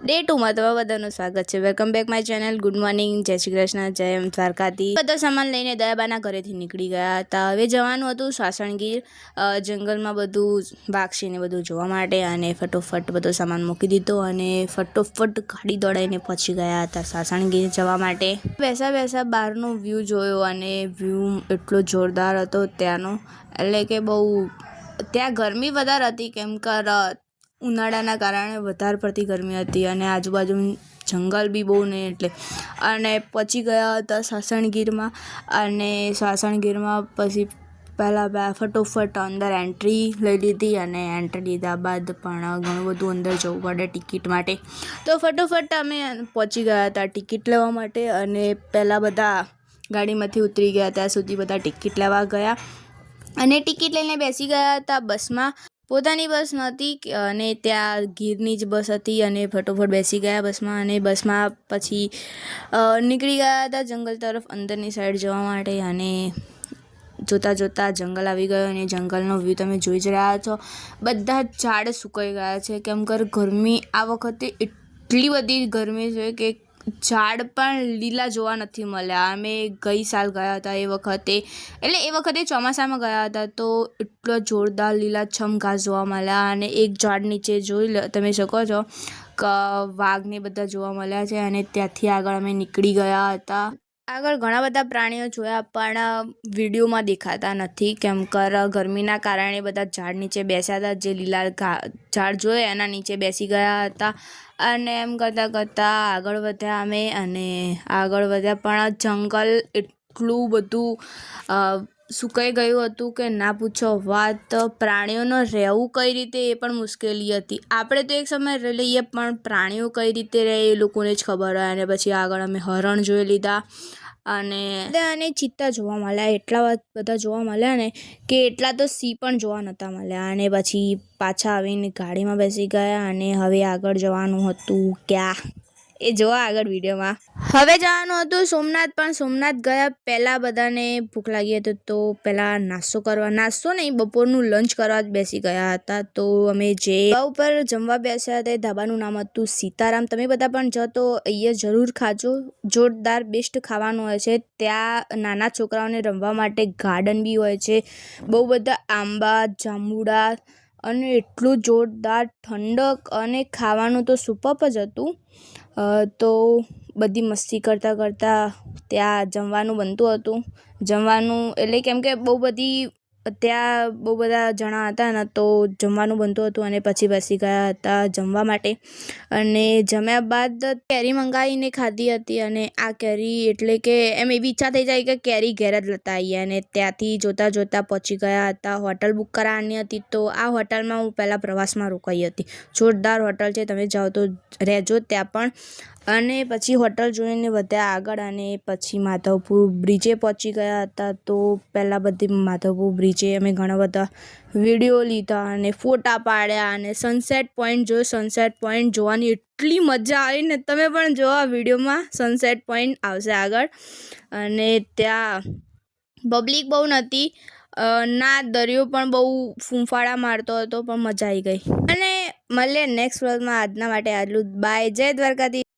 Day 2 માં તમારા બધાનું સ્વાગત છે। Welcome back my channel. Good morning, જય શ્રી કૃષ્ણ, જય એમ દ્વારકાથી। બધો સામાન લઈને દયાબાના ઘરેથી નીકળી ગયા હતા। હવે જવાનું હતું સાસણગીર જંગલમાં બધું વાક્ષીને બધું જોવા માટે અને ફટોફટ બધો સામાન મૂકી દીધો અને ફટોફટ ગાડી દોડાઈને પહોંચી ગયા હતા સાસણગીર જવા માટે। બેસા બહારનો વ્યૂ જોયો અને વ્યૂ એટલો જોરદાર હતો ત્યાંનો, એટલે કે બહુ ત્યાં ગરમી વધારે હતી કેમ કે ઉનાળાના કારણે વધારે પડતી ગરમી હતી અને આજુબાજુ જંગલ બી બહુ નહીં એટલે અને પહોંચી ગયા હતા સાસણગીરમાં। અને સાસણગીરમાં પછી પહેલાં ફટોફટ અંદર એન્ટ્રી લઈ લીધી અને એન્ટ્રી લીધા બાદ પણ ઘણું બધું અંદર જવું પડે ટિકિટ માટે, તો ફટોફટ અમે પહોંચી ગયા હતા ટિકિટ લેવા માટે। અને પહેલાં બધા ગાડીમાંથી ઉતરી ગયા ત્યાં સુધી બધા ટિકિટ લેવા ગયા અને ટિકિટ લઈને બેસી ગયા હતા બસમાં। પોતાની બસ નહોતી અને ત્યાં ગીરની જ બસ હતી અને ફટોફટ બેસી ગયા બસમાં અને બસમાં પછી નીકળી ગયા હતા જંગલ તરફ અંદરની સાઈડ જવા માટે। અને જોતાં જંગલ આવી ગયો અને જંગલનો વ્યૂ તમે જોઈ જ રહ્યા છો। બધા જ ઝાડ સુકાઈ ગયા છે કેમ કે ગરમી આ વખતે એટલી બધી ગરમી છે કે ઝાડ પણ લીલા જોવા નથી મળ્યા। અમે ગઈ સાલ ગયા હતા એ વખતે ચોમાસામાં ગયા હતા તો એટલો જોરદાર લીલાછમ ઘાસ જોવા મળ્યા અને એક ઝાડ નીચે જોઈ તમે શકો છો કે વાઘને બધા જોવા મળ્યા છે અને ત્યાંથી આગળ અમે નીકળી ગયા હતા। આગળ ઘણા બધા પ્રાણીઓ જોયા પણ વિડીયોમાં દેખાતા નથી કેમ કે ગરમીના કારણે બધા ઝાડ નીચે બેસ્યા હતા, જે લીલા ઝાડ જોયે એના નીચે બેસી ગયા હતા। અને એમ કરતાં આગળ વધ્યા અમે અને આગળ વધ્યા પણ જંગલ એટલું બધું સુકાઈ ગયું હતું કે ના પૂછો વાત। પ્રાણીઓનો રહેવું કઈ રીતે એ પણ મુશ્કેલી હતી। આપણે તો એક સમય રહી લઈએ પણ પ્રાણીઓ કઈ રીતે રહે એ લોકોને જ ખબર હોય। અને પછી આગળ અમે હરણ જોઈ લીધા અને ચિત્તા જોવા મળ્યા, એટલા બધા જોવા મળ્યા ને કે એટલા તો સિંહ પણ જોવા નહોતા મળ્યા। અને પછી પાછા આવીને ગાડીમાં બેસી ગયા અને હવે આગળ જવાનું હતું ક્યાં એ જોવા આગળ વિડીયોમાં। હવે જવાનું હતું સોમનાથ, પણ સોમનાથ ગયા પહેલાં બધાને ભૂખ લાગી હતી તો પહેલાં નાસ્તો નહીં બપોરનું લંચ કરવા જ બેસી ગયા હતા। તો અમે જે ધાબા ઉપર જમવા બેસ્યા હતા એ ધાબાનું નામ હતું સીતારામ। તમે બધા પણ જો તો અહીંયા જરૂર ખાજો, જોરદાર બેસ્ટ ખાવાનું હોય છે। ત્યાં નાના છોકરાઓને રમવા માટે ગાર્ડન બી હોય છે, બહુ બધા આંબા જાંબુડા અને એટલું જોરદાર ઠંડક અને ખાવાનું તો સુપર્બ જ હતું। તો બધી મસ્તી કરતાં ત્યાં જમવાનું બનતું હતું। જમવાનું એટલે કેમ કે ત્યાં બહુ બધા જણા હતા ને તો જમવાનું બનતું હતું અને પછી બેસી ગયા હતા જમવા માટે। અને જમ્યા બાદ કેરી મંગાવીને ખાધી હતી અને આ કેરી એટલે કે એમ એવી ઈચ્છા થઈ જાય કે કેરી ઘેર જ લેતા આવીએ। અને ત્યાંથી જોતાં પહોંચી ગયા હતા, હોટલ બુક કરાવવાની હતી તો આ હોટલમાં હું પહેલાં પ્રવાસમાં રોકાઈ હતી। જોરદાર હોટલ છે, તમે જાઓ તો રહેજો ત્યાં પણ। અને પછી હોટલ જોઈને વધ્યા આગળ અને પછી માધવપુર બ્રિજે પહોંચી ગયા હતા। તો પહેલાં બધી માધવપુર બ્રિજે અમે ઘણા બધા વિડીયો લીધા અને ફોટા પાડ્યા અને સનસેટ પોઈન્ટ જોયો। સનસેટ પોઈન્ટ જોવાની એટલી મજા આવી ને, તમે પણ જો આ વિડીયોમાં સનસેટ પોઈન્ટ આવશે આગળ। અને ત્યાં પબ્લિક બહુ નહોતી ના, દરિયો પણ બહુ ફૂંફાડા મારતો હતો પણ મજા આવી ગઈ। અને મળીએ નેક્સ્ટ વ્લોગમાં, આજના માટે આટલું, બાય, જય દ્વારકાધીશ।